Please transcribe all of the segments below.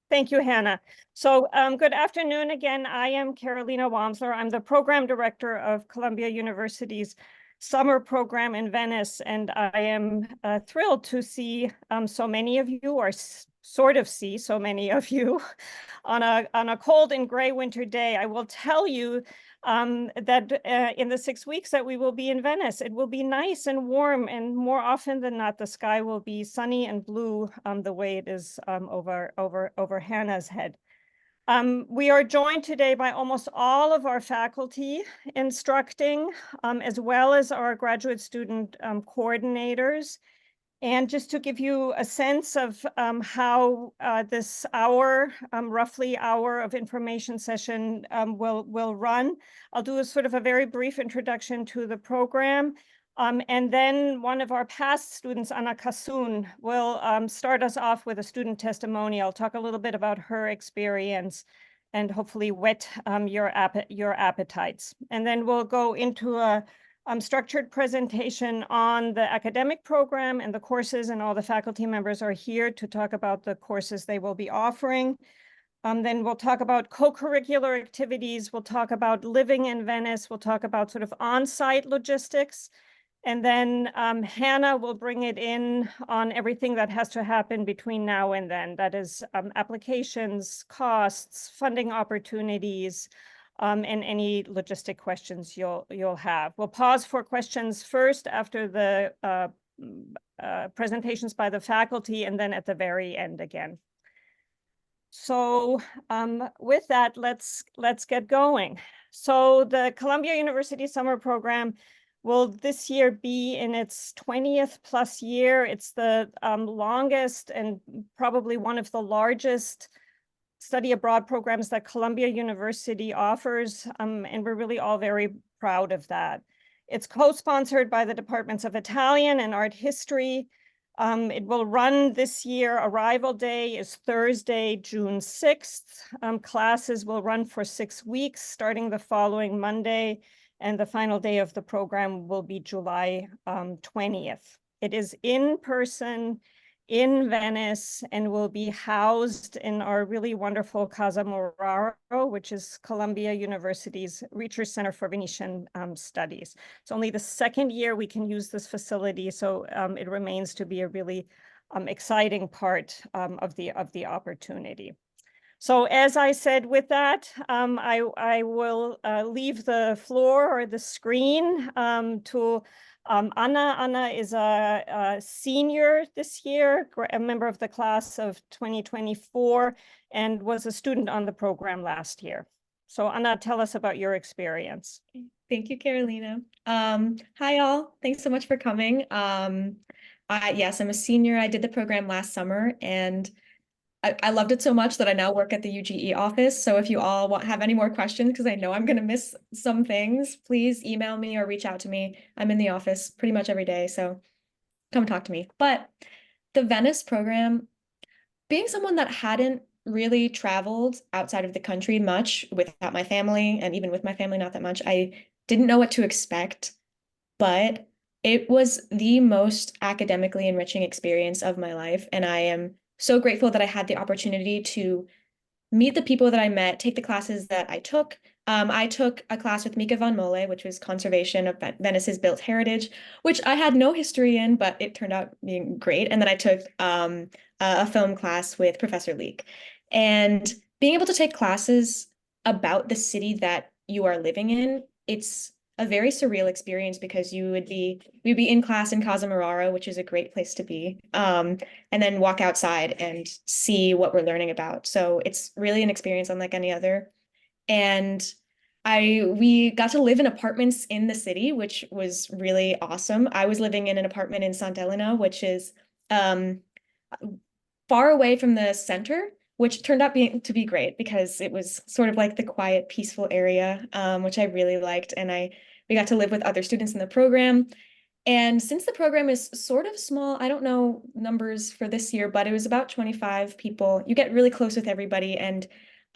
Thank you, Hannah. So good afternoon again. I am Carolina Wamsler. I'm the program director of Columbia University's summer program in Venice, and I am thrilled to see so many of you, or sort of see so many of you on a cold and gray winter day. I will tell you that in the 6 weeks that we will be in Venice, it will be nice and warm, and more often than not, the sky will be sunny and blue the way it is over Hannah's head. We are joined today by almost all of our faculty instructing, as well as our graduate student coordinators. And just to give you a sense of how this hour, roughly hour of information session will run, I'll do a sort of a very brief introduction to the program. And then one of our past students, Anna Kasun, will start us off with a student testimonial, talk a little bit about her experience and hopefully whet your appetites. And then we'll go into a structured presentation on the academic program and the courses, and all the faculty members are here to talk about the courses they will be offering. Then we'll talk about co-curricular activities. We'll talk about living in Venice. We'll talk about sort of on-site logistics. And then Hannah will bring it in on everything that has to happen between now and then. That is applications, costs, funding opportunities, and any logistic questions you'll have. We'll pause for questions first after the presentations by the faculty, and then at the very end again. So with that, let's get going. So the Columbia University Summer Program will this year be in its 20th plus year. It's the longest and probably one of the largest study abroad programs that Columbia University offers, and we're really all very proud of that. It's co-sponsored by the Departments of Italian and Art History. It will run this year. Arrival day is Thursday, June 6th. Classes will run for 6 weeks, starting the following Monday, and the final day of the program will be July 20th. It is in person in Venice and will be housed in our really wonderful Casa Moraro, which is Columbia University's Research Center for Venetian Studies. It's only the second year we can use this facility, so it remains to be a really exciting part of the opportunity. So as I said, with that, I will leave the floor or the screen to Anna. Anna is a senior this year, a member of the class of 2024, and was a student on the program last year. So Anna, tell us about your experience. Thank you, Carolina. Hi, all. Thanks so much for coming. Yes, I'm a senior. I did the program last summer, and I loved it so much that I now work at the UGE office. So if you all have any more questions, because I know I'm going to miss some things, please email me or reach out to me. I'm in the office pretty much every day, so come talk to me. But the Venice program, being someone that hadn't really traveled outside of the country much without my family, and even with my family, not that much, I didn't know what to expect, but it was the most academically enriching experience of my life. And I am so grateful that I had the opportunity to meet the people that I met, take the classes that I took. I took a class with Mika von Mole, which was conservation of Venice's built heritage, which I had no history in, but it turned out being great. And then I took a film class with Professor Leek. And being able to take classes about the city that you are living in, it's a very surreal experience, because we'd be in class in Casa Moraro, which is a great place to be, and then walk outside and see what we're learning about. So it's really an experience unlike any other. And we got to live in apartments in the city, which was really awesome. I was living in an apartment in Sant'Elena, which is far away from the center, which turned out to be great, because it was sort of like the quiet, peaceful area, which I really liked. And we got to live with other students in the program. And since the program is sort of small, I don't know numbers for this year, but it was about 25 people. You get really close with everybody. And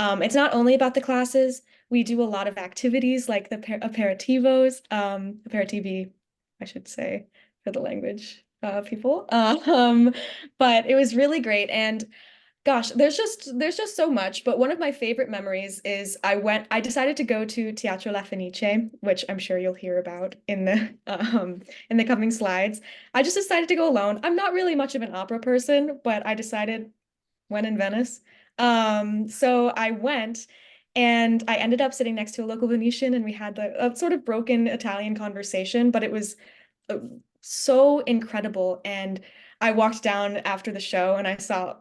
it's not only about the classes. We do a lot of activities like the aperitivos, aperitivi, I should say, for the language people. But it was really great. And Gosh, there's just so much, but one of my favorite memories is I decided to go to Teatro La Fenice, which I'm sure you'll hear about in the coming slides. I just decided to go alone. I'm not really much of an opera person, but I decided when in Venice. So I went and I ended up sitting next to a local Venetian and we had a sort of broken Italian conversation, but it was uh, so incredible. And I walked down after the show and I saw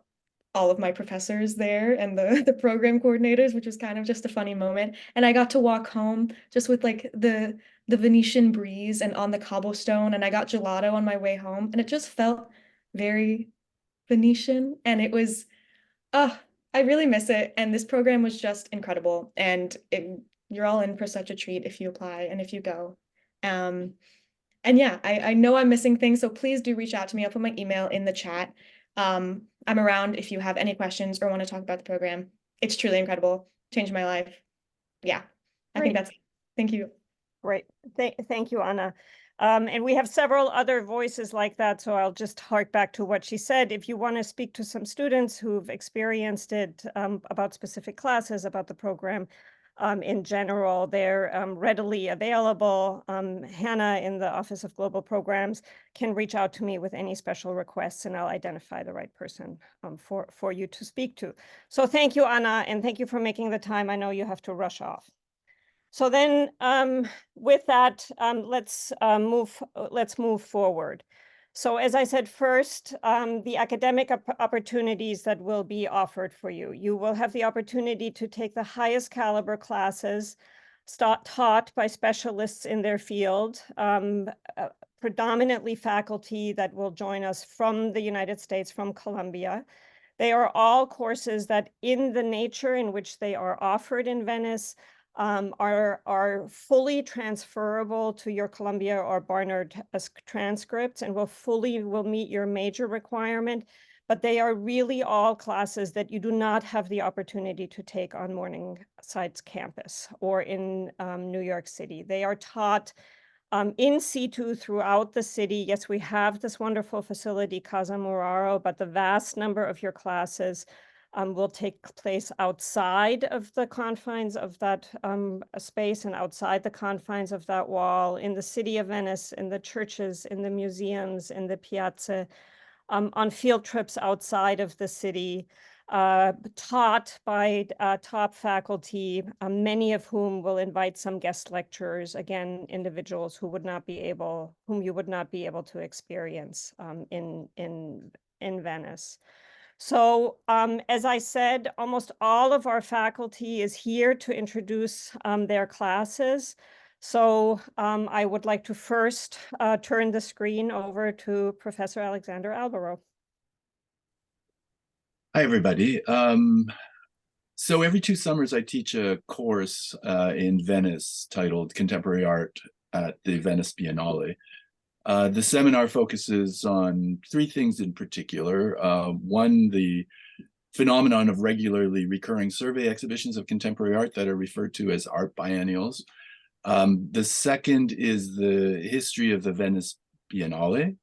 all of my professors there and the program coordinators, which was kind of just a funny moment. And I got to walk home just with like the Venetian breeze and on the cobblestone, and I got gelato on my way home, and it just felt very Venetian, and it was I really miss it. And this program was just incredible. And you're all in for such a treat if you apply and if you go. Um, and yeah, I know I'm missing things, so please do reach out to me. I'll put my email in the chat. I'm around if you have any questions or want to talk about the program. It's truly incredible. Changed my life. Yeah, I think Great. that's it. Thank you. Great. Thank you, Anna. And we have several other voices like that, so I'll just hark back to what she said. If you want to speak to some students who've experienced it, about specific classes, about the program in general, they're readily available. Hannah in the Office of Global Programs can reach out to me with any special requests, and I'll identify the right person for you to speak to. So thank you, Anna, and thank you for making the time. I know you have to rush off. So then, with that, let's move forward. So as I said first, the academic opportunities that will be offered for you. You will have the opportunity to take the highest caliber classes taught by specialists in their field, predominantly faculty that will join us from the United States, from Columbia. They are all courses that, in the nature in which they are offered in Venice, are fully transferable to your Columbia or Barnard transcripts and will meet your major requirement, but they are really all classes that you do not have the opportunity to take on Morningside's campus or in New York City. They are taught in situ throughout the city. Yes, we have this wonderful facility, Casa Muraro, but the vast number of your classes will take place outside of the confines of that space and outside the confines of that wall, in the city of Venice, in the churches, in the museums, in the piazza, on field trips outside of the city, taught by top faculty, many of whom will invite some guest lecturers, again, individuals whom you would not be able to experience in Venice. So as I said, almost all of our faculty is here to introduce their classes. So I would like to first turn the screen over to Professor Alexander Albero. Hi, everybody. So every 2 summers, I teach a course in Venice titled Contemporary Art at the Venice Biennale. The seminar focuses on 3 things in particular. One, the phenomenon of regularly recurring survey exhibitions of contemporary art that are referred to as art biennials. The second is the history of the Venice Biennale.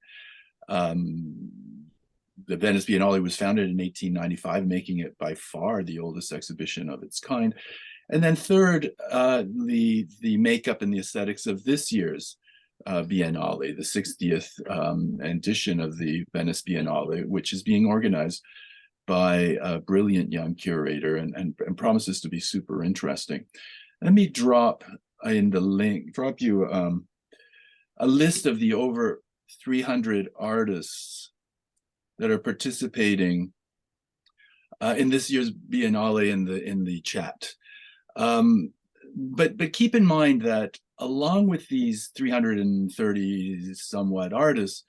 The Venice Biennale was founded in 1895, making it by far the oldest exhibition of its kind. And then third, the makeup and the aesthetics of this year's Biennale, the 60th edition of the Venice Biennale, which is being organized by a brilliant young curator and promises to be super interesting. Let me drop you a list of the over 300 artists that are participating in this year's Biennale in the chat. But keep in mind that along with these 330 somewhat artists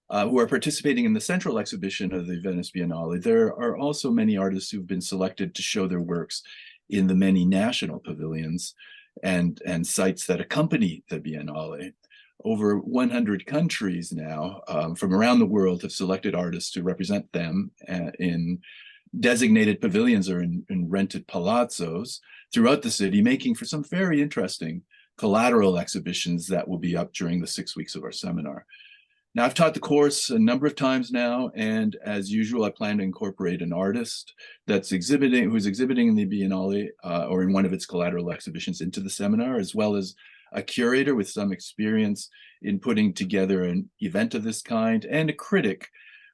who are participating in the central exhibition of the Venice Biennale, there are also many artists who've been selected to show their works in the many national pavilions and sites that accompany the Biennale. Over 100 countries now from around the world have selected artists to represent them in designated pavilions or in rented palazzos throughout the city, making for some very interesting collateral exhibitions that will be up during the 6 weeks of our seminar. Now, I've taught the course a number of times now, and as usual, I plan to incorporate an artist who's exhibiting in the Biennale or in one of its collateral exhibitions into the seminar, as well as a curator with some experience in putting together an event of this kind, and a critic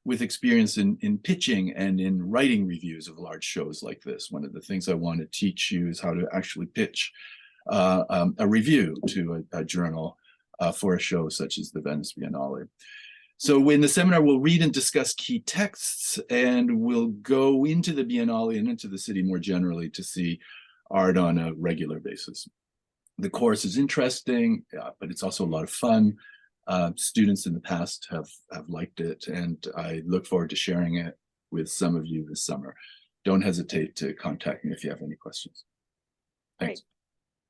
with experience in pitching and in writing reviews of large shows like this. One of the things I want to teach you is how to actually pitch a review to a journal for a show such as the Venice Biennale. So in the seminar, we'll read and discuss key texts, and we'll go into the Biennale and into the city more generally to see art on a regular basis. The course is interesting, but it's also a lot of fun. Students in the past have liked it, and I look forward to sharing it with some of you this summer. Don't hesitate to contact me if you have any questions. Thanks. Great.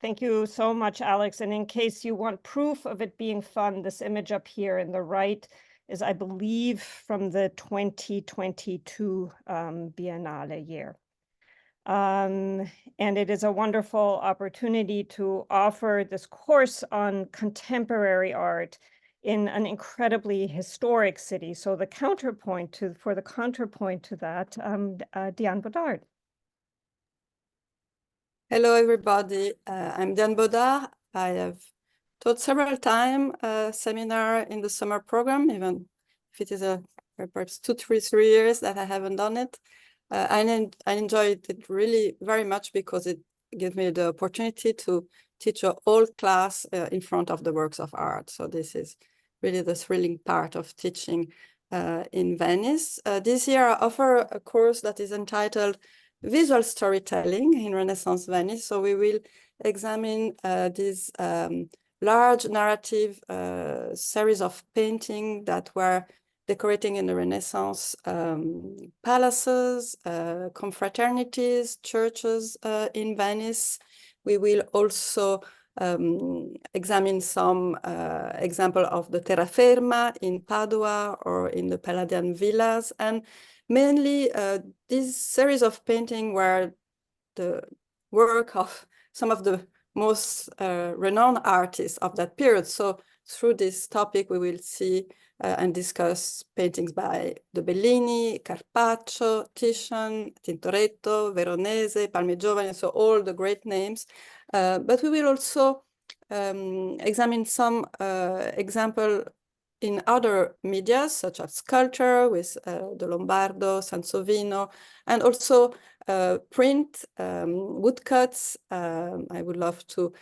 Thank you so much, Alex. And in case you want proof of it being fun, this image up here in the right is, I believe, from the 2022 Biennale year. And it is a wonderful opportunity to offer this course on contemporary art in an incredibly historic city. So the counterpoint to that, Diane Baudard. Hello, everybody. I'm Diane Baudard. I have taught several times a seminar in the summer program, even if it is perhaps 2, 3 years that I haven't done it. I enjoyed it really very much because it gives me the opportunity to teach a whole class in front of the works of art. So this is really the thrilling part of teaching in Venice. This year I offer a course that is entitled Visual Storytelling in Renaissance Venice. So we will examine this large narrative series of paintings that were decorating in the Renaissance palaces, confraternities, churches in Venice. We will also examine some example of the terraferma in Padua or in the Palladian villas, and mainly this series of paintings were the work of some of the most renowned artists of that period. So through this topic, we will see and discuss paintings by the Bellini, Carpaccio, Titian, Tintoretto, Veronese, Palmegiovane, so all the great names. But we will also examine some example in other media, such as sculpture with the Lombardo, Sansovino, and also print, woodcuts. I would love to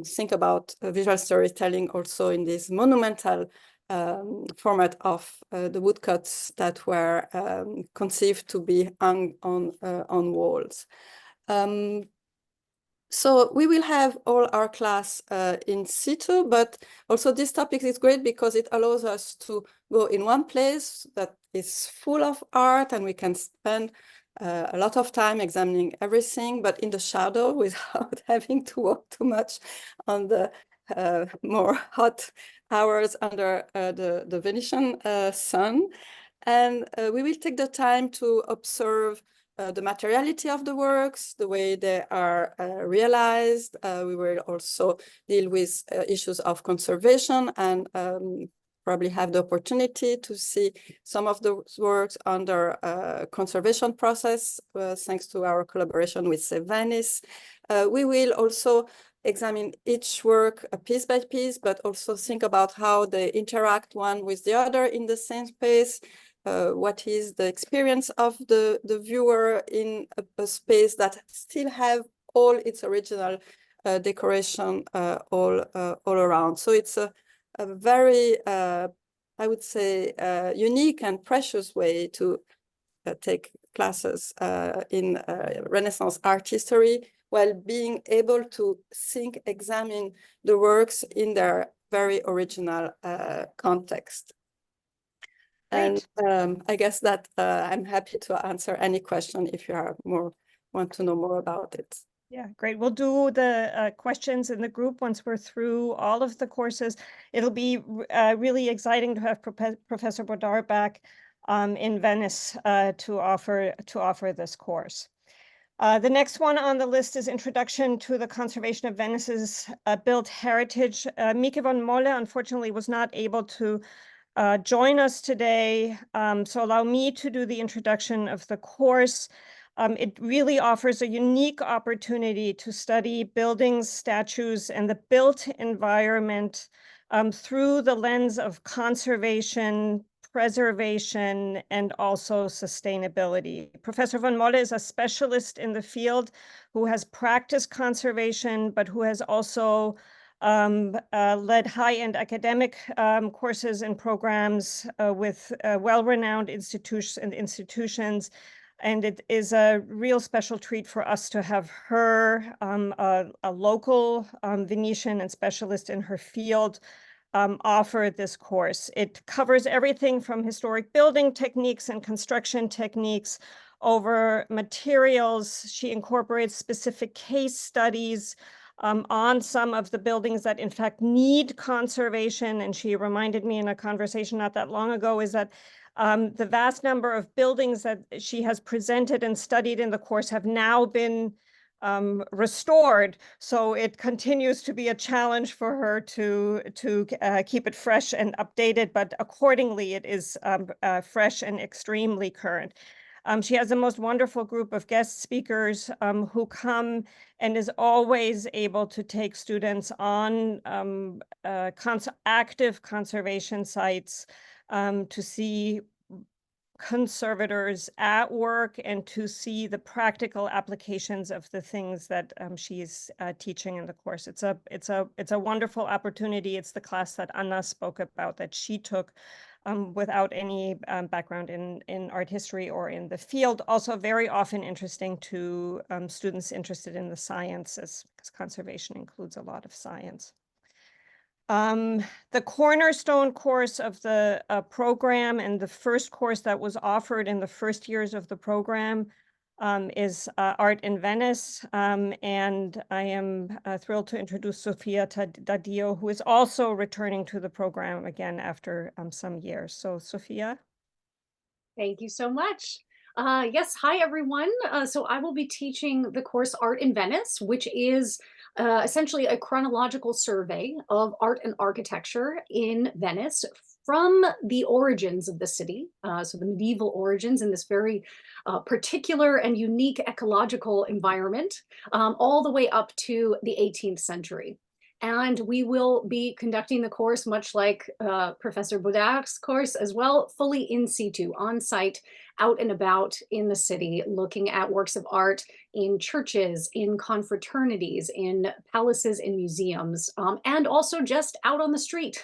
think about visual storytelling also in this monumental format of the woodcuts that were conceived to be hung on walls. So we will have all our class in situ, but also this topic is great because it allows us to go in one place that is full of art, and we can spend a lot of time examining everything, but in the shadow without having to walk too much on the more hot hours under the Venetian sun. And we will take the time to observe the materiality of the works, the way they are realized. We will also deal with issues of conservation and probably have the opportunity to see some of the works under conservation process, thanks to our collaboration with Save Venice. We will also examine each work piece by piece, but also think about how they interact one with the other in the same space. What is the experience of the viewer in a space that still have all its original decoration all around. So it's a very, I would say, unique and precious way to take classes in Renaissance art history, while being able to examine the works in their very original context. Great. And I guess that I'm happy to answer any question if you want to know more about it. Yeah, great. We'll do the questions in the group once we're through all of the courses. It'll be really exciting to have Professor Baudard back in Venice to offer this course. The next one on the list is Introduction to the Conservation of Venice's Built Heritage. Mieke van Molle, unfortunately, was not able to join us today. So allow me to do the introduction of the course. It really offers a unique opportunity to study buildings, statues, and the built environment through the lens of conservation, preservation, and also sustainability. Professor Van Molle is a specialist in the field who has practiced conservation, but who has also led high-end academic courses and programs with well-renowned institutions. And it is a real special treat for us to have her, a local Venetian and specialist in her field, offer this course. It covers everything from historic building techniques and construction techniques over materials. She incorporates specific case studies on some of the buildings that in fact need conservation. And she reminded me in a conversation not that long ago is that the vast number of buildings that she has presented and studied in the course have now been restored. So it continues to be a challenge for her to keep it fresh and updated, but accordingly it is fresh and extremely current. She has the most wonderful group of guest speakers who come and is always able to take students on active conservation sites to see conservators at work and to see the practical applications of the things that she's teaching in the course. It's a wonderful opportunity. It's the class that Anna spoke about that she took without any background in art history or in the field. Also very often interesting to students interested in the sciences, because conservation includes a lot of science. The cornerstone course of the program and the first course that was offered in the first years of the program is Art in Venice. And I am thrilled to introduce Sofia Daddio, who is also returning to the program again after some years. So Sofia. Thank you so much. Yes, hi everyone. So I will be teaching the course Art in Venice, which is essentially a chronological survey of art and architecture in Venice from the origins of the city, so the medieval origins in this very particular and unique ecological environment, all the way up to the 18th century. And we will be conducting the course much like Professor Baudard's course as well, fully in situ, on site, out and about in the city, looking at works of art in churches, in confraternities, in palaces, in museums, and also just out on the street,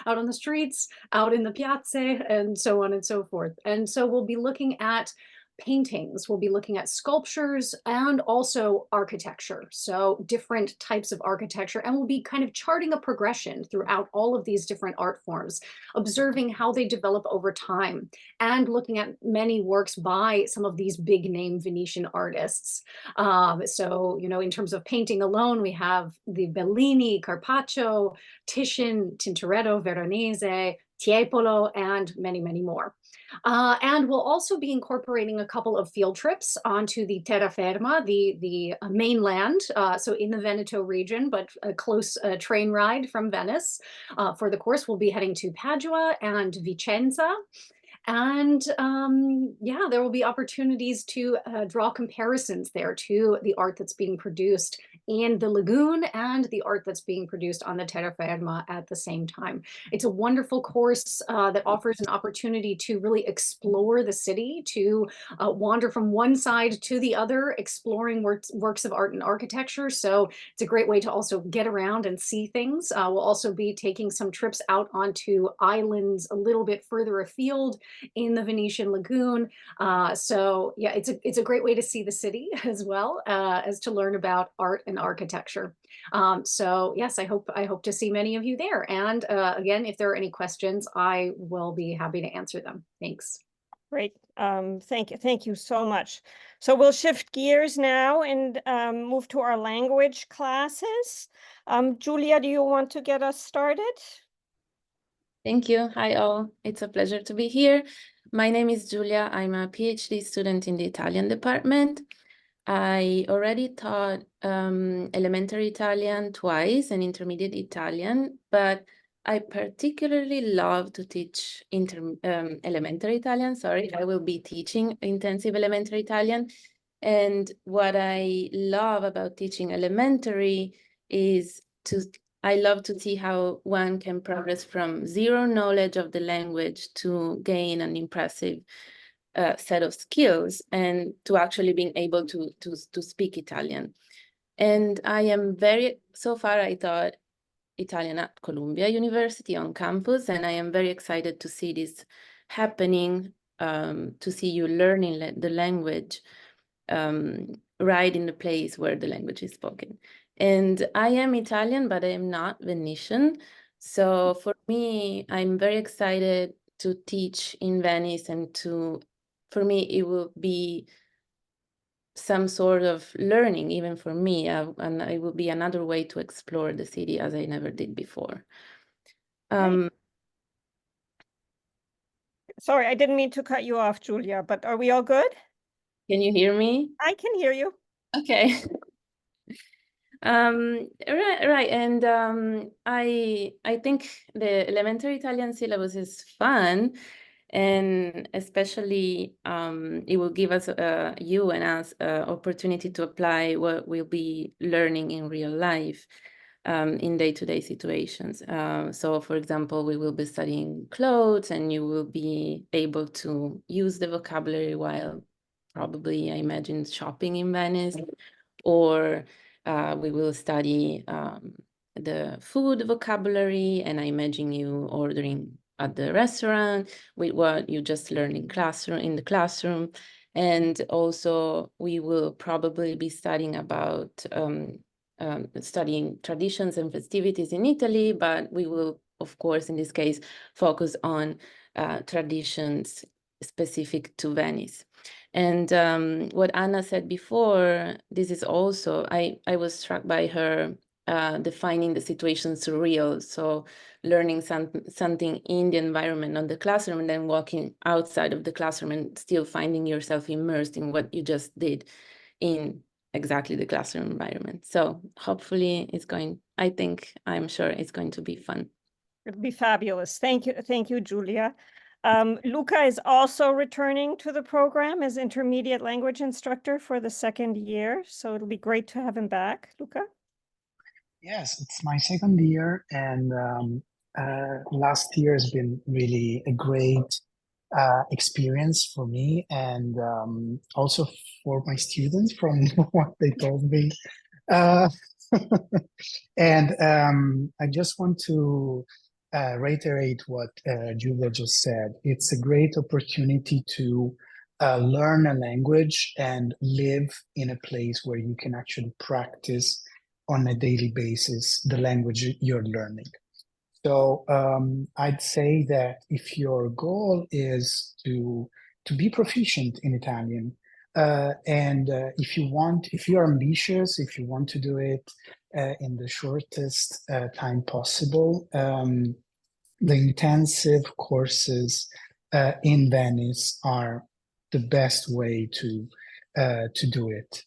out on the streets, out in the piazze, and so on and so forth. And so we'll be looking at paintings, we'll be looking at sculptures and also architecture, so different types of architecture, and we'll be kind of charting a progression throughout all of these different art forms, observing how they develop over time, and looking at many works by some of these big name Venetian artists. So, you know, in terms of painting alone, we have the Bellini, Carpaccio, Titian, Tintoretto, Veronese, Tiepolo, and many, many more. And we'll also be incorporating a couple of field trips onto the terraferma, the mainland, so in the Veneto region, but a close train ride from Venice. For the course, we'll be heading to Padua and Vicenza. And yeah, there will be opportunities to draw comparisons there to the art that's being produced in the lagoon and the art that's being produced on the terraferma at the same time. It's a wonderful course that offers an opportunity to really explore the city, to wander from one side to the other, exploring works of art and architecture. So it's a great way to also get around and see things. We'll also be taking some trips out onto islands a little bit further afield in the Venetian lagoon. So yeah, it's a great way to see the city as well as to learn about art and architecture. So yes, I hope to see many of you there. And again, if there are any questions, I will be happy to answer them. Thanks. Great. Thank you so much. So we'll shift gears now and move to our language classes. Julia, do you want to get us started? Thank you. Hi all. It's a pleasure to be here. My name is Giulia. I'm a PhD student in the Italian department. I already taught elementary Italian twice and intermediate Italian, but I particularly love to teach elementary Italian. Sorry, I will be teaching intensive elementary Italian. And what I love about teaching elementary is I love to see how one can progress from zero knowledge of the language to gain an impressive set of skills and to actually being able to speak Italian. And I am so far I taught Italian at Columbia University on campus, and I am very excited to see this happening, to see you learning the language right in the place where the language is spoken. And I am Italian, but I am not Venetian. So for me, I'm very excited to teach in Venice, and for me, it will be some sort of learning, even for me, and it will be another way to explore the city as I never did before. Sorry, I didn't mean to cut you off, Julia, but are we all good? Can you hear me? I can hear you. Okay. Right, and I think the elementary Italian syllabus is fun, and especially it will give us you and us opportunity to apply what we'll be learning in real life in day-to-day situations. So for example, we will be studying clothes, and you will be able to use the vocabulary while probably, I imagine, shopping in Venice, or we will study the food vocabulary, and I imagine you ordering at the restaurant with what you just learned in the classroom. And also we will probably be studying about studying traditions and festivities in Italy, but we will, of course, in this case, focus on traditions specific to Venice. And what Anna said before, this is also, I was struck by her defining the situation surreal. So learning something in the environment, not the classroom, and then walking outside of the classroom and still finding yourself immersed in what you just did in exactly the classroom environment. So hopefully I'm sure it's going to be fun. It'll be fabulous. Thank you, Julia. Luca is also returning to the program as intermediate language instructor for the second year. So it'll be great to have him back. Luca? Yes, it's my second year, and last year has been really a great experience for me, and also for my students from what they told me. And I just want to reiterate what Julia just said. It's a great opportunity to learn a language and live in a place where you can actually practice on a daily basis the language you're learning. So I'd say that if your goal is to be proficient in Italian, and if you're ambitious, if you want to do it in the shortest time possible, the intensive courses in Venice are the best way to do it.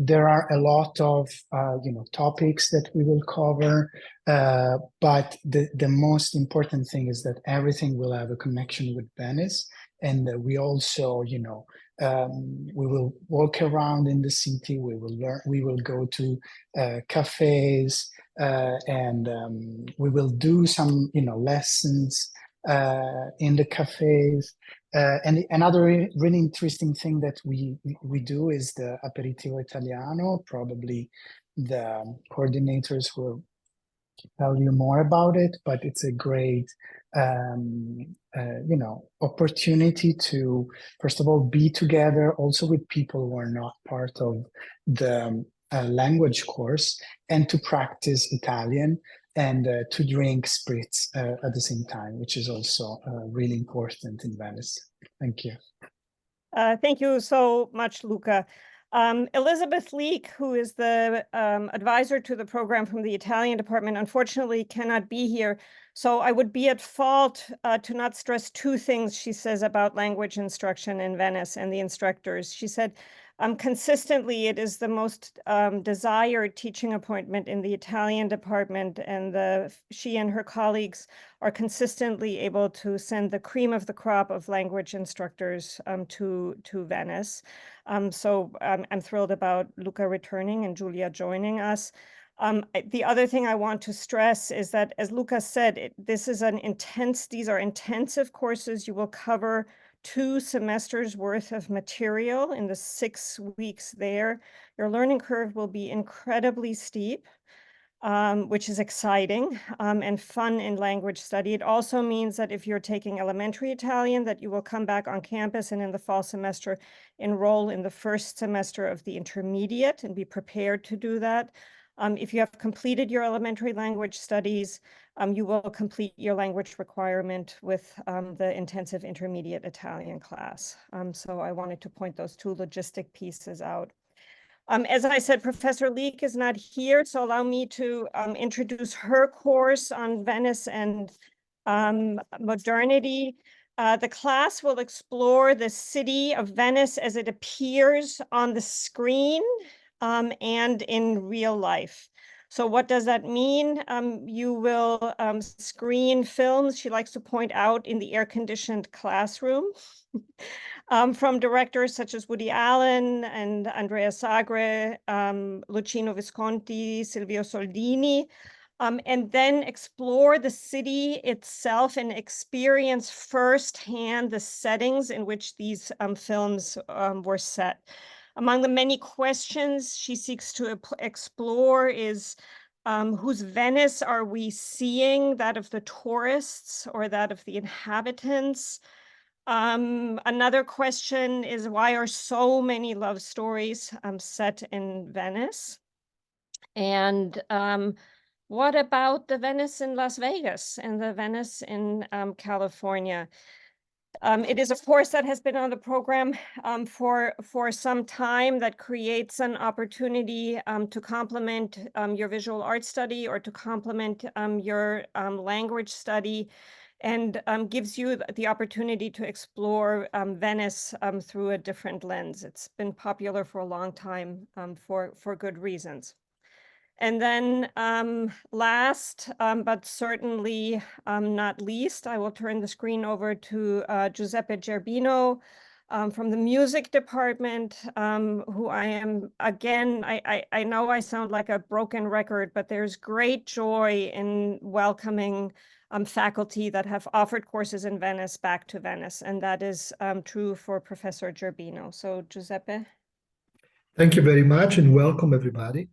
There are a lot of topics that we will cover, but the most important thing is that everything will have a connection with Venice, and we also we will walk around in the city. We will learn. We will go to cafes, and we will do some lessons in the cafes. And another really interesting thing that we do is the aperitivo italiano. Probably the coordinators will tell you more about it, but it's a great opportunity to, first of all, be together also with people who are not part of the language course, and to practice Italian, and to drink spritz at the same time, which is also really important in Venice. Thank you. Thank you so much, Luca. Elizabeth Leek, who is the advisor to the program from the Italian department, unfortunately cannot be here. So I would be at fault to not stress two things she says about language instruction in Venice and the instructors. She said, consistently, it is the most desired teaching appointment in the Italian department, and she and her colleagues are consistently able to send the cream of the crop of language instructors to Venice. So I'm thrilled about Luca returning and Julia joining us. The other thing I want to stress is that, as Luca said, these are intensive courses. You will cover 2 semesters worth of material in the 6 weeks there. Your learning curve will be incredibly steep, which is exciting and fun in language study. It also means that if you're taking elementary Italian, that you will come back on campus and in the fall semester enroll in the first semester of the intermediate and be prepared to do that. If you have completed your elementary language studies, you will complete your language requirement with the intensive intermediate Italian class. So I wanted to point those 2 logistic pieces out. As I said, Professor Leek is not here, so allow me to introduce her course on Venice and modernity. The class will explore the city of Venice as it appears on the screen and in real life. So what does that mean? You will screen films, she likes to point out, in the air-conditioned classroom from directors such as Woody Allen and Andrea Sagre, Luchino Visconti, Silvio Soldini, and then explore the city itself and experience firsthand the settings in which these films were set. Among the many questions she seeks to explore is whose Venice are we seeing, that of the tourists or that of the inhabitants? Another question is, why are so many love stories set in Venice? And what about the Venice in Las Vegas and the Venice in California? It is a course that has been on the program for some time, that creates an opportunity to complement your visual arts study or to complement your language study, and gives you the opportunity to explore Venice through a different lens. It's been popular for a long time for good reasons. And then last, but certainly not least, I will turn the screen over to Giuseppe Gerbino from the music department, who I am, again, I know I sound like a broken record, but there's great joy in welcoming faculty that have offered courses in Venice back to Venice, and that is true for Professor Gerbino. So Giuseppe. Thank you very much and welcome everybody.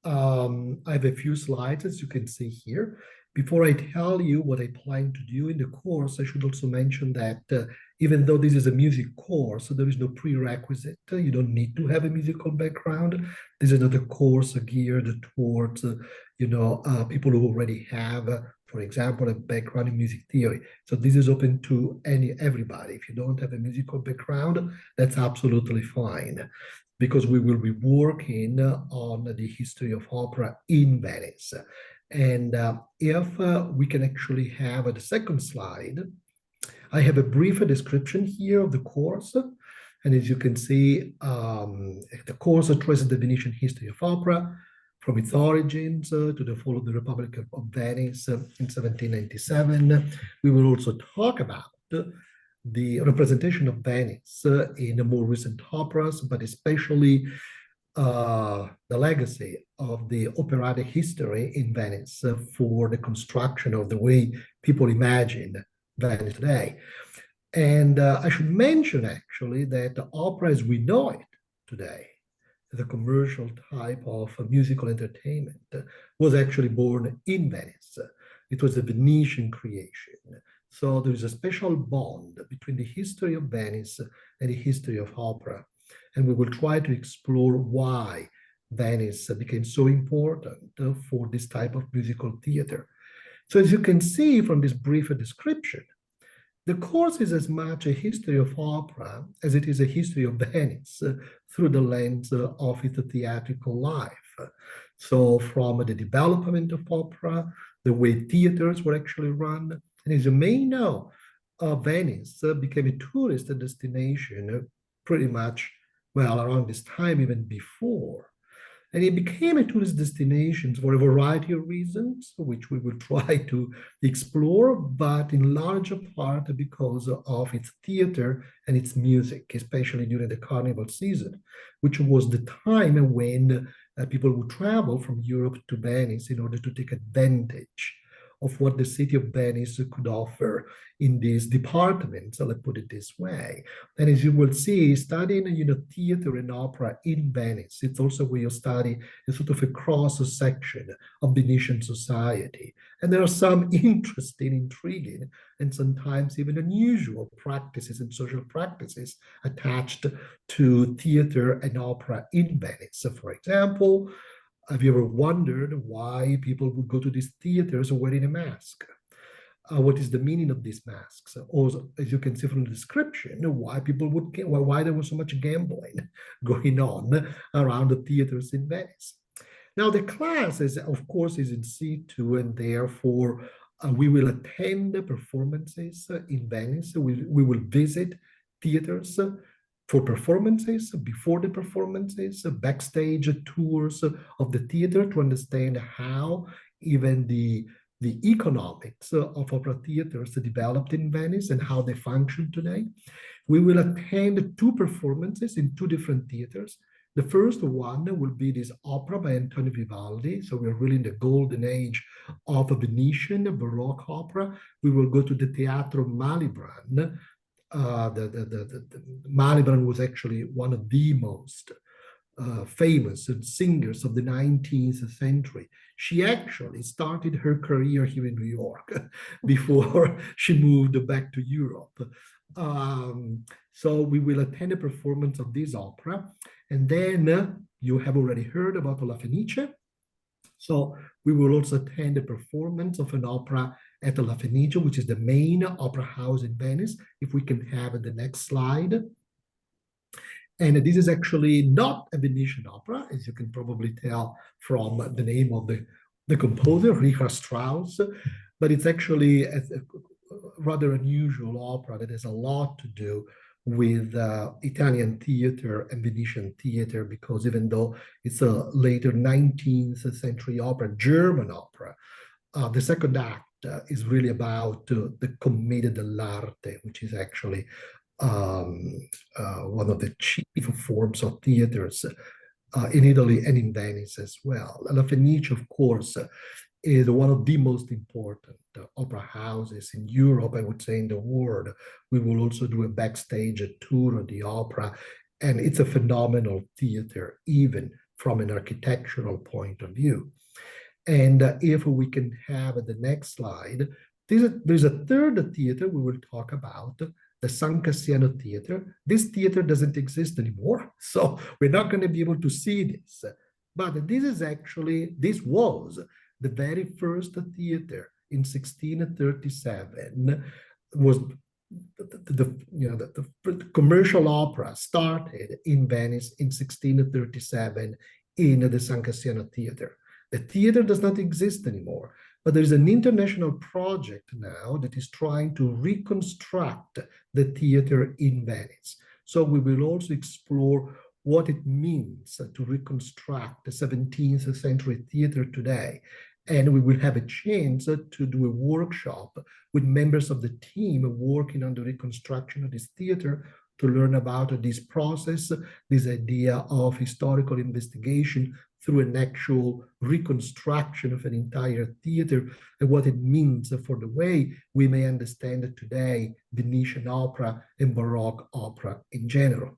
I have a few slides, as you can see here. Before I tell you what I plan to do in the course, I should also mention that even though this is a music course, there is no prerequisite. You don't need to have a musical background. This is not a course geared towards, people who already have, for example, a background in music theory. So this is open to everybody. If you don't have a musical background, that's absolutely fine, because we will be working on the history of opera in Venice. And if we can actually have the second slide, I have a brief description here of the course. And as you can see, the course traces the Venetian history of opera from its origins to the fall of the Republic of Venice in 1797. We will also talk about the representation of Venice in the more recent operas, but especially the legacy of the operatic history in Venice for the construction of the way people imagine Venice today. And I should mention actually that the opera as we know it today, the commercial type of musical entertainment, was actually born in Venice. It was a Venetian creation. So there is a special bond between the history of Venice and the history of opera. And we will try to explore why Venice became so important for this type of musical theater. So as you can see from this brief description, the course is as much a history of opera as it is a history of Venice through the lens of its theatrical life. So from the development of opera the way theaters were actually run. And as you may know, Venice became a tourist destination pretty much, well, around this time, even before. And it became a tourist destination for a variety of reasons, which we will try to explore, but in large part because of its theater and its music, especially during the carnival season, which was the time when people would travel from Europe to Venice in order to take advantage of what the city of Venice could offer in this department. So let's put it this way. And as you will see, studying, theater and opera in Venice, it's also where you study a sort of a cross-section of Venetian society. And there are some interesting, intriguing, and sometimes even unusual practices and social practices attached to theater and opera in Venice. So for example, have you ever wondered why people would go to these theaters wearing a mask? What is the meaning of these masks? Or, as you can see from the description, why people would why there was so much gambling going on around the theaters in Venice. Now, the class is, of course, is in C2, and therefore we will attend the performances in Venice. We will visit theaters for performances, before the performances, backstage tours of the theater to understand how even the economics of opera theaters developed in Venice and how they function today. We will attend 2 performances in 2 different theaters. The first one will be this opera by Antonio Vivaldi. So we're really in the golden age of Venetian Baroque opera. We will go to the Teatro Malibran. The Malibran was actually one of the most famous singers of the 19th century. She actually started her career here in New York before she moved back to Europe. So we will attend a performance of this opera. And then you have already heard about La Fenice. So we will also attend a performance of an opera at La Fenice, which is the main opera house in Venice. If we can have the next slide. And this is actually not a Venetian opera, as you can probably tell from the name of the composer, Richard Strauss, but it's actually a rather unusual opera that has a lot to do with Italian theater and Venetian theater, because even though it's a later 19th century opera, German opera, the second act is really about the Commedia dell'arte, which is actually one of the chief forms of theaters in Italy and in Venice as well. La Fenice, of course, is one of the most important opera houses in Europe, I would say in the world. We will also do a backstage tour of the opera, and it's a phenomenal theater, even from an architectural point of view. And if we can have the next slide, there's a third theater we will talk about, the San Cassiano Theater. This theater doesn't exist anymore, so we're not going to be able to see this. But this was the very first theater in 1637. Was the commercial opera started in Venice in 1637 in the San Cassiano Theater. The theater does not exist anymore, but there's an international project now that is trying to reconstruct the theater in Venice. So we will also explore what it means to reconstruct the 17th century theater today. And we will have a chance to do a workshop with members of the team working on the reconstruction of this theater to learn about this process, this idea of historical investigation through an actual reconstruction of an entire theater, and what it means for the way we may understand today Venetian opera and Baroque opera in general.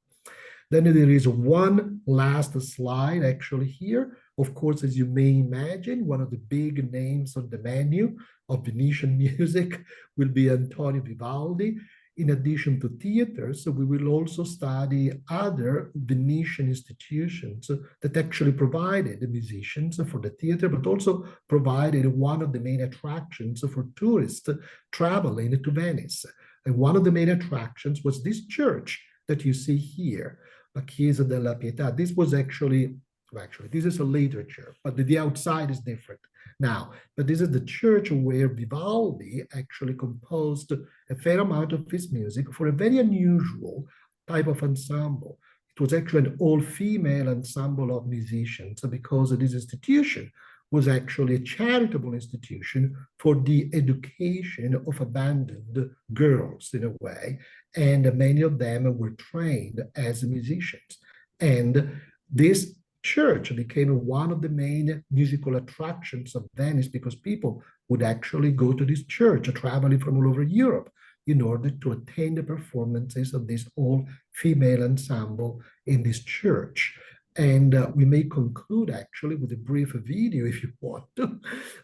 Then there is one last slide actually here. Of course, as you may imagine, one of the big names on the menu of Venetian music will be Antonio Vivaldi. In addition to theaters, we will also study other Venetian institutions that actually provided the musicians for the theater, but also provided one of the main attractions for tourists traveling to Venice. And one of the main attractions was this church that you see here, La Chiesa della Pietà. This was actually actually. This is a later church, but the outside is different now. But this is the church where Vivaldi actually composed a fair amount of his music for a very unusual type of ensemble. It was actually an all-female ensemble of musicians because this institution was actually a charitable institution for the education of abandoned girls in a way. And many of them were trained as musicians. And this church became one of the main musical attractions of Venice because people would actually go to this church, traveling from all over Europe, in order to attend the performances of this all-female ensemble in this church. And we may conclude actually with a brief video if you want to,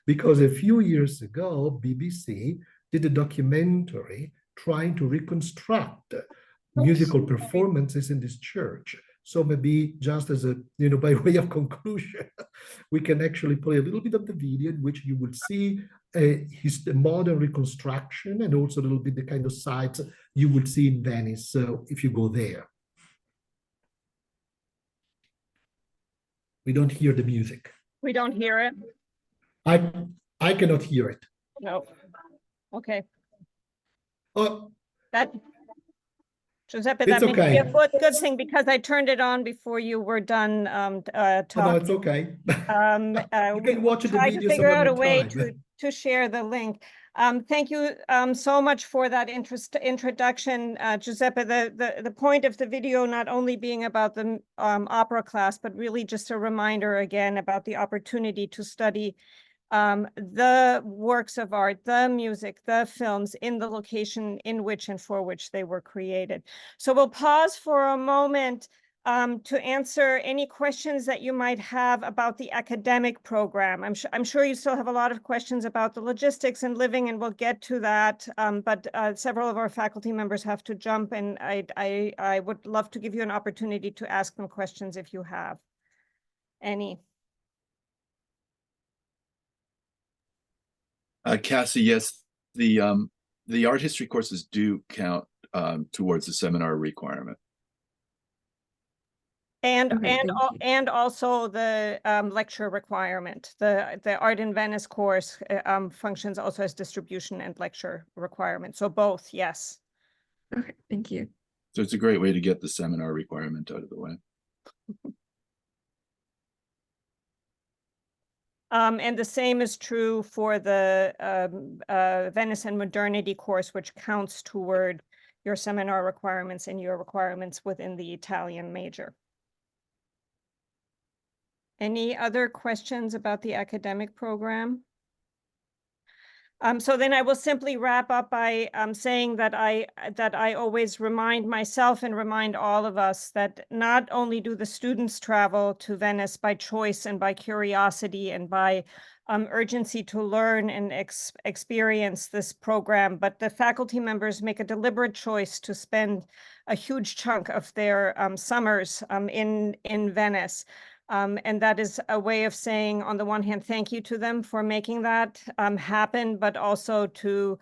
because a few years ago, BBC did a documentary trying to reconstruct musical performances in this church. So maybe just as a, by way of conclusion, we can actually play a little bit of the video in which you will see the modern reconstruction and also a little bit the kind of sites you would see in Venice if you go there. We don't hear the music. We don't hear it? I cannot hear it. No. Okay. Oh, That, Giuseppe, It's that may be okay. a good thing because I turned it on before you were done no, talking. it's okay. You We can watch the try to video figure some out a other way time. to share the link. Thank you so much for that introduction, Giuseppe. The point of the video not only being about the opera class, but really just a reminder again about the opportunity to study the works of art, the music, the films in the location in which and for which they were created. So we'll pause for a moment to answer any questions that you might have about the academic program. I'm sure you still have a lot of questions about the logistics and living, and we'll get to that. But several of our faculty members have to jump, and I would love to give you an opportunity to ask them questions if you have any. Cassie, yes, the art history courses do count towards the seminar requirement. And Okay, thank you. and also the lecture requirement. The Art in Venice course functions also as distribution and lecture requirement. So both, yes. Okay, thank you. So it's a great way to get the seminar requirement out of the way. And the same is true for the Venice and Modernity course, which counts toward your seminar requirements and your requirements within the Italian major. Any other questions about the academic program? So then I will simply wrap up by saying that I always remind myself and remind all of us that not only do the students travel to Venice by choice and by curiosity and by urgency to learn and experience this program, but the faculty members make a deliberate choice to spend a huge chunk of their summers in Venice. And that is a way of saying, on the one hand, thank you to them for making that happen, but also to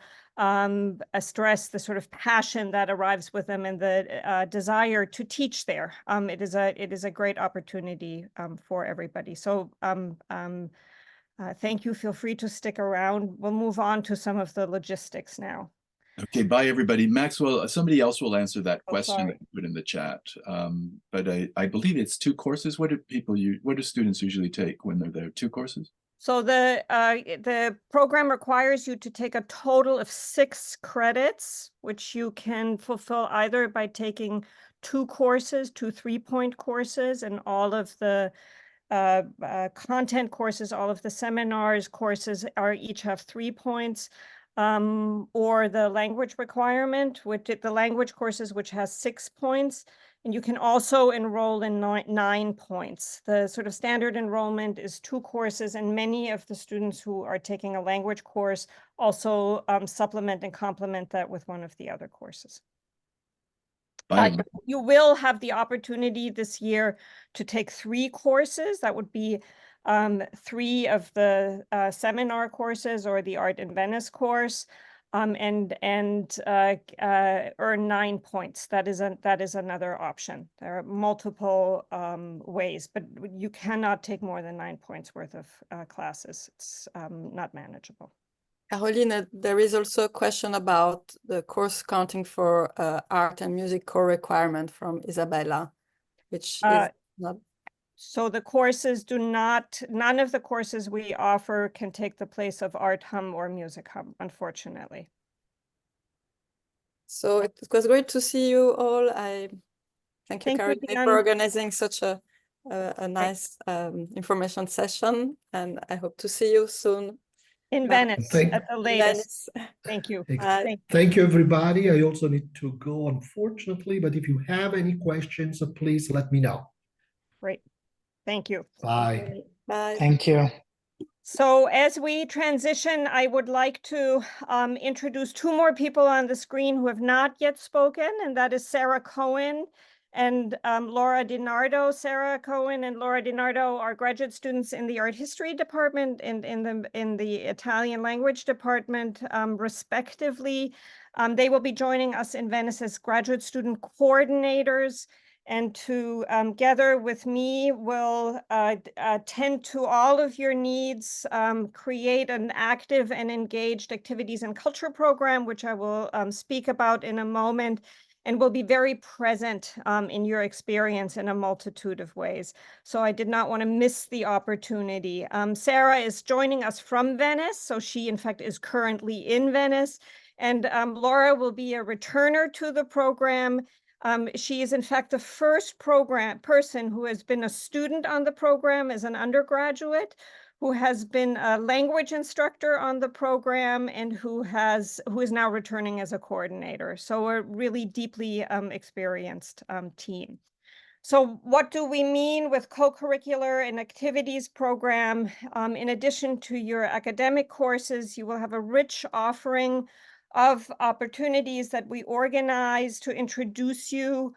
stress the sort of passion that arrives with them and the desire to teach there. It is a great opportunity for everybody. So thank you. Feel free to stick around. We'll move on to some of the logistics now. Okay, bye everybody. Maxwell, somebody else will answer that question sorry. that you put in the chat. But I believe it's 2 courses. What do students usually take when they're there? 2 courses? So the program requires you to take a total of 6 credits, which you can fulfill either by taking 2 courses, 2 3-point courses, and all of the content courses, all of the seminars courses each have 3 points. Or the language requirement, the language courses, which has 6 points. And you can also enroll in 9 points. The sort of standard enrollment is 2 courses, and many of the students who are taking a language course also supplement and complement that with one of the other courses. Bye. You will have the opportunity this year to take 3 courses. That would be 3 of the seminar courses or the Art in Venice course. and earn 9 points. That is another option. There are multiple ways, but you cannot take more than 9 points worth of classes. It's not manageable. Caroline, there is also a question about the course counting for art and music core requirement from Isabella, which is not. So the courses none of the courses we offer can take the place of art hum or music hum, unfortunately. So it was great to see you all. I thank you, Caroline, for organizing such a nice information session, and I hope to see you soon. In Venice, at the latest. Thank you. Thank you, everybody. I also need to go, unfortunately, but if you have any questions, please let me know. Great. Thank you. Bye. Bye. Thank you. So as we transition, I would like to introduce 2 more people on the screen who have not yet spoken, and that is Sarah Cohen and Laura DiNardo. Sarah Cohen and Laura DiNardo are graduate students in the art history department and in the Italian language department, respectively. They will be joining us in Venice as graduate student coordinators, and together with me will attend to all of your needs, create an active and engaged activities and culture program, which I will speak about in a moment, and will be very present in your experience in a multitude of ways. So I did not want to miss the opportunity. Sarah is joining us from Venice, so she in fact is currently in Venice, and Laura will be a returner to the program. She is in fact the first person who has been a student on the program as an undergraduate, who has been a language instructor on the program, and who is now returning as a coordinator. So a really deeply experienced team. So what do we mean with co-curricular and activities program? In addition to your academic courses, you will have a rich offering of opportunities that we organize to introduce you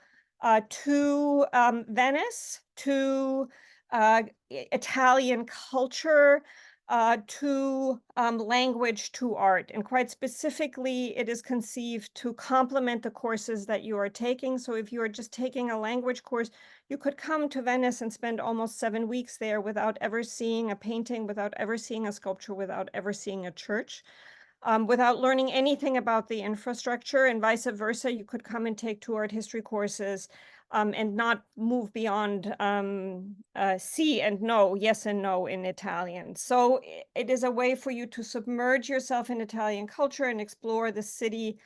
to Venice, to Italian culture, to language, to art. And quite specifically, it is conceived to complement the courses that you are taking. So if you are just taking a language course, you could come to Venice and spend almost 7 weeks there without ever seeing a painting, without ever seeing a sculpture, without ever seeing a church. Without learning anything about the infrastructure, and vice versa. You could come and take 2 art history courses and not move beyond see and know, yes and no in Italian. So it is a way for you to submerge yourself in Italian culture and explore the city.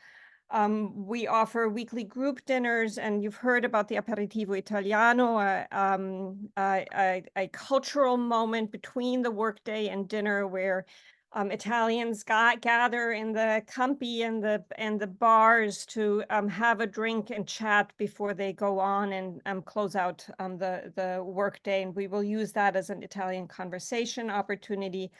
We offer weekly group dinners, and you've heard about the Aperitivo Italiano, a cultural moment between the workday and dinner where Italians gather in the campi and the bars to have a drink and chat before they go on and close out the workday. And we will use that as an Italian conversation opportunity.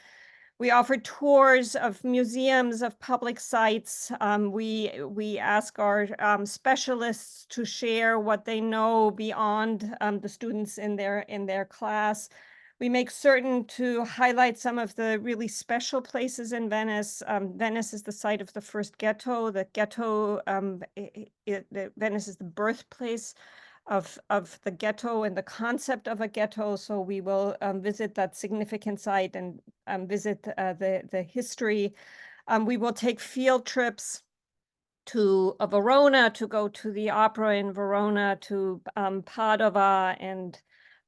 We offer tours of museums, of public sites. We ask our specialists to share what they know beyond the students in their class. We make certain to highlight some of the really special places in Venice. Venice is the site of the first ghetto. The ghetto, Venice is the birthplace of the ghetto and the concept of a ghetto. So we will visit that significant site and visit the history. We will take field trips to Verona, to go to the opera in Verona, to Padova and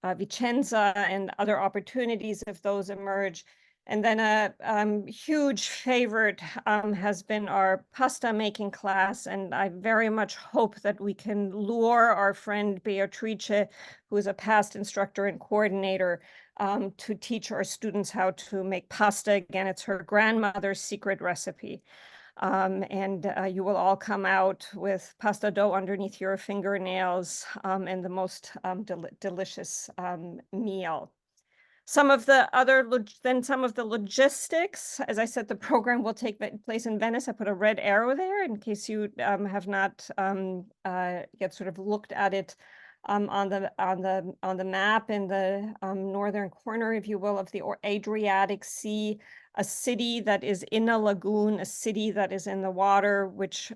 Vicenza, and other opportunities if those emerge. And then a huge favorite has been our pasta making class. And I very much hope that we can lure our friend Beatrice, who is a past instructor and coordinator, to teach our students how to make pasta. Again, it's her grandmother's secret recipe. And you will all come out with pasta dough underneath your fingernails and the most delicious meal. Some of the logistics, as I said, the program will take place in Venice. I put a red arrow there in case you have not yet sort of looked at it on the map in the northern corner, if you will, of the Adriatic Sea, a city that is in a lagoon, a city that is in the water, which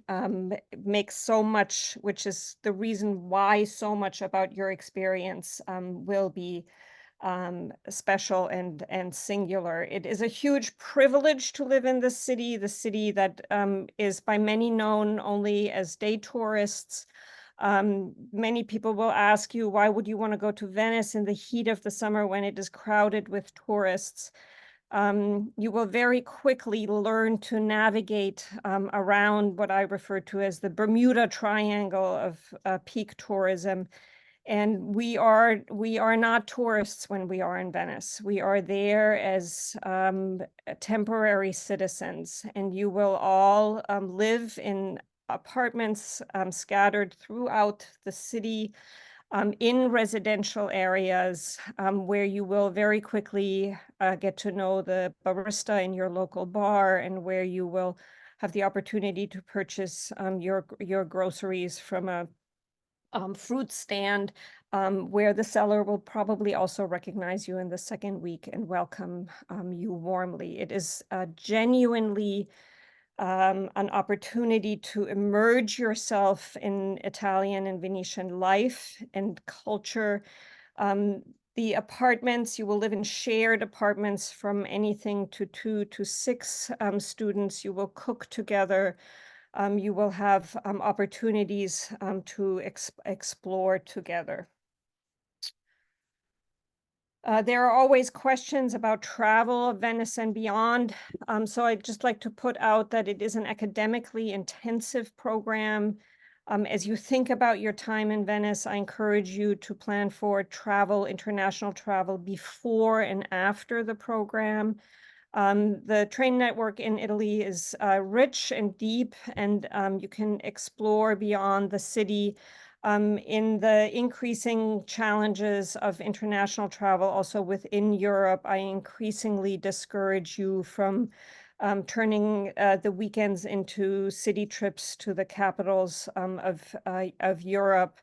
makes so much, which is the reason why so much about your experience will be special and singular. It is a huge privilege to live in this city, the city that is by many known only as day tourists. Many people will ask you, why would you want to go to Venice in the heat of the summer when it is crowded with tourists? You will very quickly learn to navigate around what I refer to as the Bermuda Triangle of peak tourism. And we are not tourists when we are in Venice. We are there as temporary citizens, and you will all live in apartments scattered throughout the city, in residential areas where you will very quickly get to know the barista in your local bar, and where you will have the opportunity to purchase your groceries from a fruit stand, where the seller will probably also recognize you in the second week and welcome you warmly. It is genuinely an opportunity to immerse yourself in Italian and Venetian life and culture. The apartments, you will live in shared apartments from anything to 2 to 6 students. You will cook together. You will have opportunities to explore together. There are always questions about travel, Venice and beyond. So I'd just like to put out that it is an academically intensive program. As you think about your time in Venice, I encourage you to plan for travel, international travel, before and after the program. The train network in Italy is rich and deep, and you can explore beyond the city. In the increasing challenges of international travel, also within Europe, I increasingly discourage you from turning the weekends into city trips to the capitals of Europe.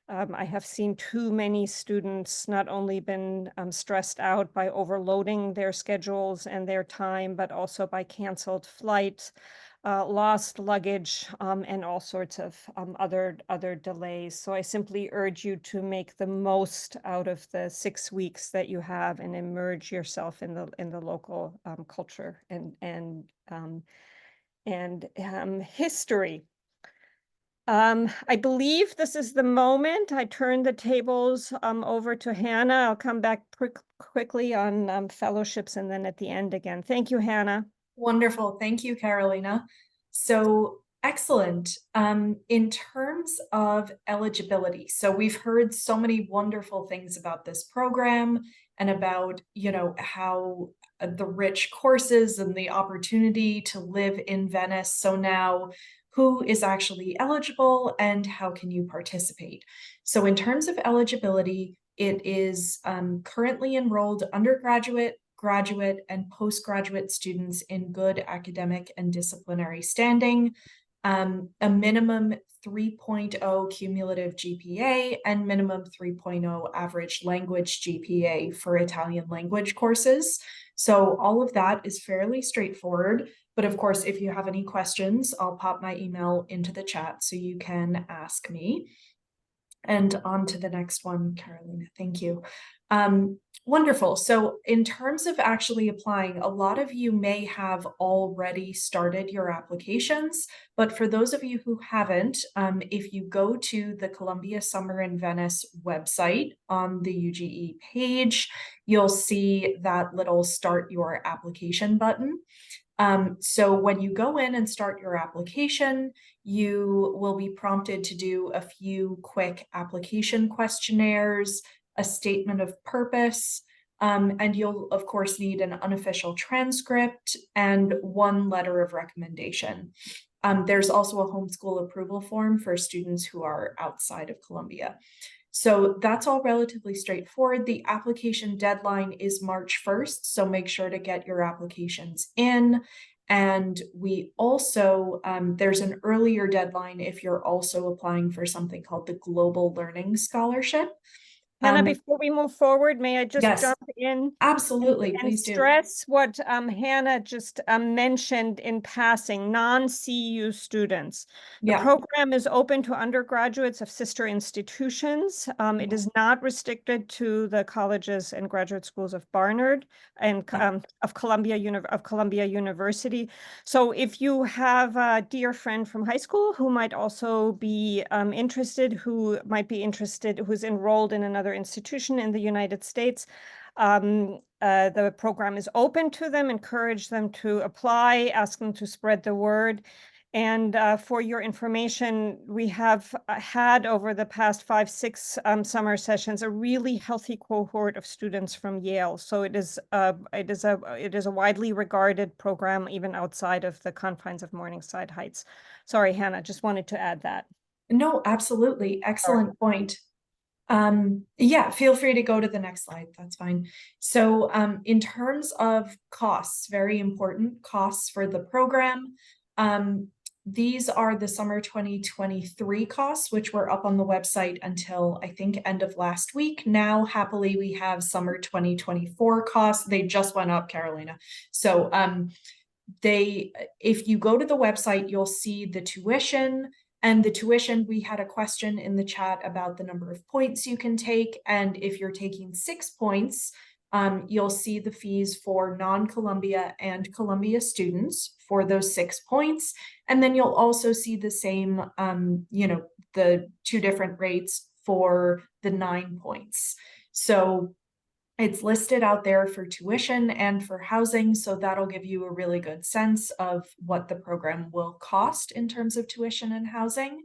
I have seen too many students not only been stressed out by overloading their schedules and their time, but also by canceled flights, lost luggage, and all sorts of other delays. So I simply urge you to make the most out of the 6 weeks that you have and immerse yourself in the local culture and history. I believe this is the moment I turn the tables over to Hannah. I'll come back quickly on fellowships and then at the end again. Thank you, Hannah. Wonderful. Thank you, Carolina. So excellent. In terms of eligibility, so we've heard so many wonderful things about this program and about, how the rich courses and the opportunity to live in Venice. So now, who is actually eligible and how can you participate? So in terms of eligibility, it is currently enrolled undergraduate, graduate, and postgraduate students in good academic and disciplinary standing, a minimum 3.0 cumulative GPA and minimum 3.0 average language GPA for Italian language courses. So all of that is fairly straightforward. But of course, if you have any questions, I'll pop my email into the chat so you can ask me. And on to the next one, Carolina, thank you. Wonderful. So in terms of actually applying, a lot of you may have already started your applications, but for those of you who haven't, if you go to the Columbia Summer in Venice website on the UGE page, you'll see that little start your application button. So when you go in and start your application, you will be prompted to do a few quick application questionnaires, a statement of purpose, and you'll of course need an unofficial transcript and one letter of recommendation. There's also a homeschool approval form for students who are outside of Columbia. So that's all relatively straightforward. The application deadline is March 1st, so make sure to get your applications in. And we also, there's an earlier deadline if you're also applying for something called the Global Learning Scholarship. Hannah, before we move forward, may I just Yes, jump in? absolutely, And please do. stress what Hannah just mentioned in passing, non-CU students. The Yeah. program is open to undergraduates of sister institutions. It is not restricted to the colleges and graduate schools of Barnard and of Columbia University. So if you have a dear friend from high school who might also be interested, who's enrolled in another institution in the United States, the program is open to them. Encourage them to apply, ask them to spread the word. And for your information, we have had over the past 5-6 summer sessions a really healthy cohort of students from Yale. So it is a widely regarded program even outside of the confines of Morningside Heights. Sorry, Hannah, just wanted to add that. No, absolutely. Excellent point. Yeah, feel free to go to the next slide. That's fine. So in terms of costs, very important costs for the program. These are the summer 2023 costs, which were up on the website until I think end of last week. Now, happily, we have summer 2024 costs. They just went up, Carolina. So if you go to the website, you'll see the tuition. And the tuition, we had a question in the chat about the number of points you can take. And if you're taking 6 points, you'll see the fees for non-Columbia and Columbia students for those 6 points. And then you'll also see the same, the 2 different rates for the 9 points. So it's listed out there for tuition and for housing, so that'll give you a really good sense of what the program will cost in terms of tuition and housing.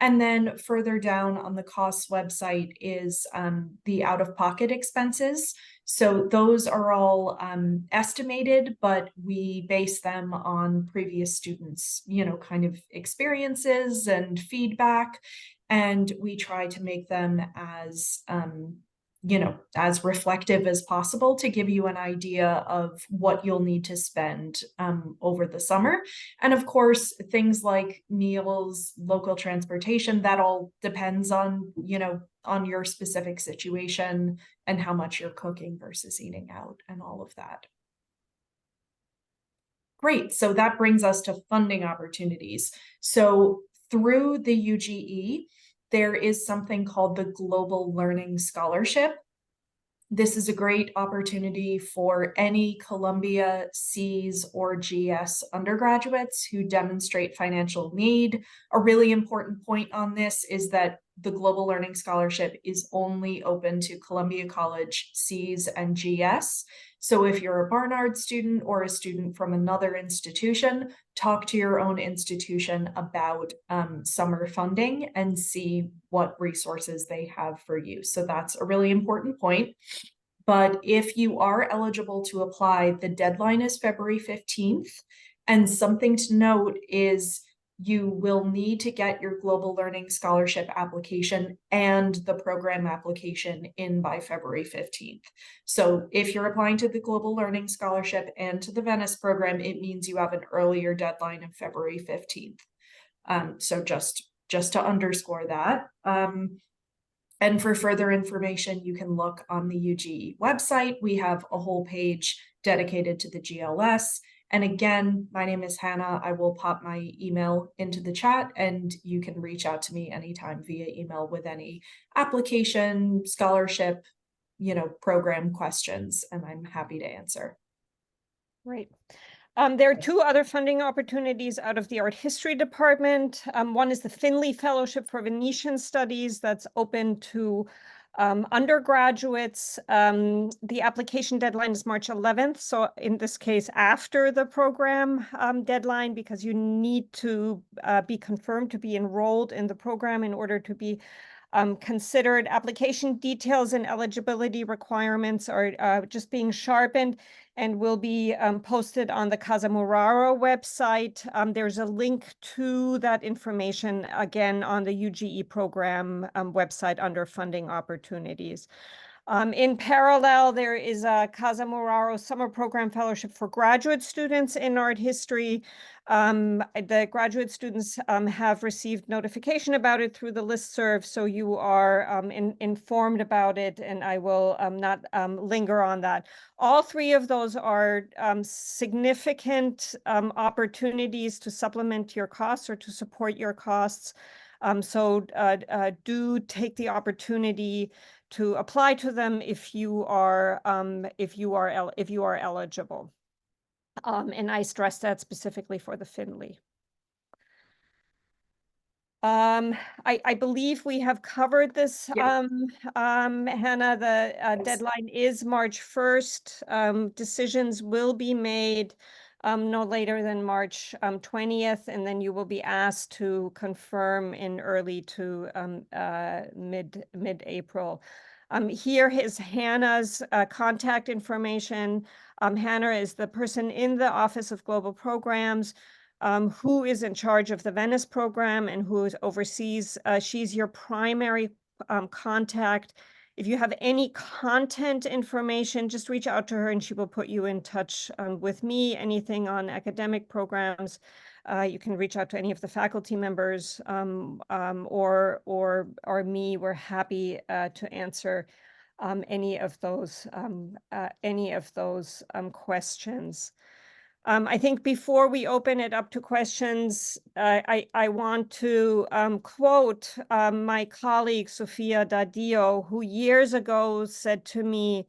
And then further down on the costs website is the out-of-pocket expenses. So those are all estimated, but we base them on previous students, kind of experiences and feedback. And we try to make them as as reflective as possible to give you an idea of what you'll need to spend over the summer. And of course, things like meals, local transportation, that all depends on, on your specific situation and how much you're cooking versus eating out and all of that. Great, so that brings us to funding opportunities. So through the UGE, there is something called the Global Learning Scholarship. This is a great opportunity for any Columbia Cs or GS undergraduates who demonstrate financial need. A really important point on this is that the Global Learning Scholarship is only open to Columbia College Cs and GS. So if you're a Barnard student or a student from another institution, talk to your own institution about summer funding and see what resources they have for you. So that's a really important point. But if you are eligible to apply, the deadline is February 15th. And something to note is you will need to get your Global Learning Scholarship application and the program application in by February 15th. So if you're applying to the Global Learning Scholarship and to the Venice program, it means you have an earlier deadline of February 15th. So just to underscore that. And for further information, you can look on the UGE website. We have a whole page dedicated to the GLS. And again, my name is Hannah. I will pop my email into the chat and you can reach out to me anytime via email with any application, scholarship, program questions, and I'm happy to answer. Great. There are 2 other funding opportunities out of the art history department. One is the Finley Fellowship for Venetian Studies that's open to undergraduates. The application deadline is March 11th. So in this case, after the program deadline, because you need to be confirmed to be enrolled in the program in order to be considered. Application details and eligibility requirements are just being sharpened and will be posted on the Casa Muraro website. There's a link to that information again on the UGE program website under funding opportunities. In parallel, there is a Casa Muraro Summer Program Fellowship for graduate students in art history. The graduate students have received notification about it through the listserv, so you are informed about it, and I will not linger on that. All three of those are significant opportunities to supplement your costs or to support your costs. So do take the opportunity to apply to them if you are eligible. And I stress that specifically for the Finley. I believe we have covered this, Yes. Hannah. The Yes. deadline is March 1st. Decisions will be made no later than March 20th, and then you will be asked to confirm in early to mid-April. Here is Hannah's contact information. Hannah is the person in the Office of Global Programs who is in charge of the Venice program and who oversees. She's your primary contact. If you have any content information, just reach out to her and she will put you in touch with me. Anything on academic programs, you can reach out to any of the faculty members or me. We're happy to answer any of those questions. I think before we open it up to questions, I want to quote my colleague, Sofia Daddio, who years ago said to me,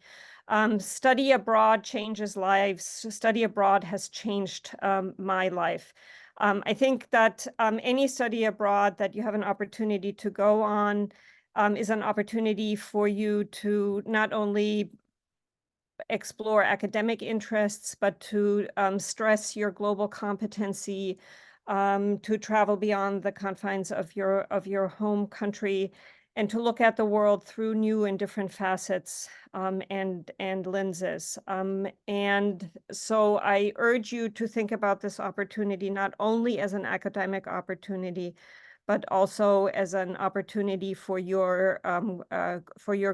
study abroad changes lives. Study abroad has changed my life. I think that any study abroad that you have an opportunity to go on is an opportunity for you to not only explore academic interests, but to stress your global competency, to travel beyond the confines of your home country, and to look at the world through new and different facets and lenses. And so I urge you to think about this opportunity not only as an academic opportunity, but also as an opportunity for your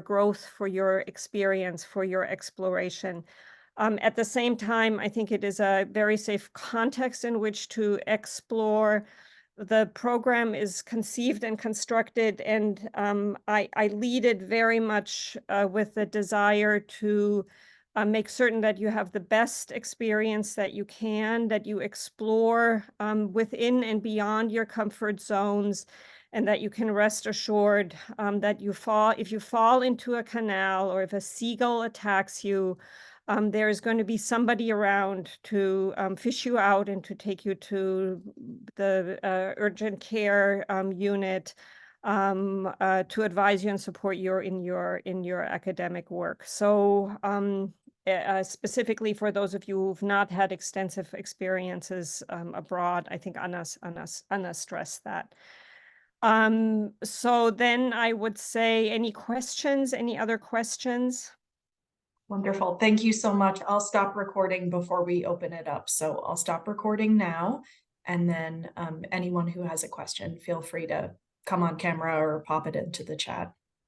growth, for your experience, for your exploration. At the same time, I think it is a very safe context in which to explore. The program is conceived and constructed, and I lead it very much with the desire to make certain that you have the best experience that you can, that you explore within and beyond your comfort zones, and that you can rest assured that if you fall into a canal or if a seagull attacks you, there is going to be somebody around to fish you out and to take you to the urgent care unit to advise you and support you in your academic work. So specifically for those of you who've not had extensive experiences abroad, I think Anna stressed that. So then I would say, any questions, any other questions? Wonderful. Thank you so much. I'll stop recording before we open it up. So I'll stop recording now. And then anyone who has a question, feel free to come on camera or pop it into the chat.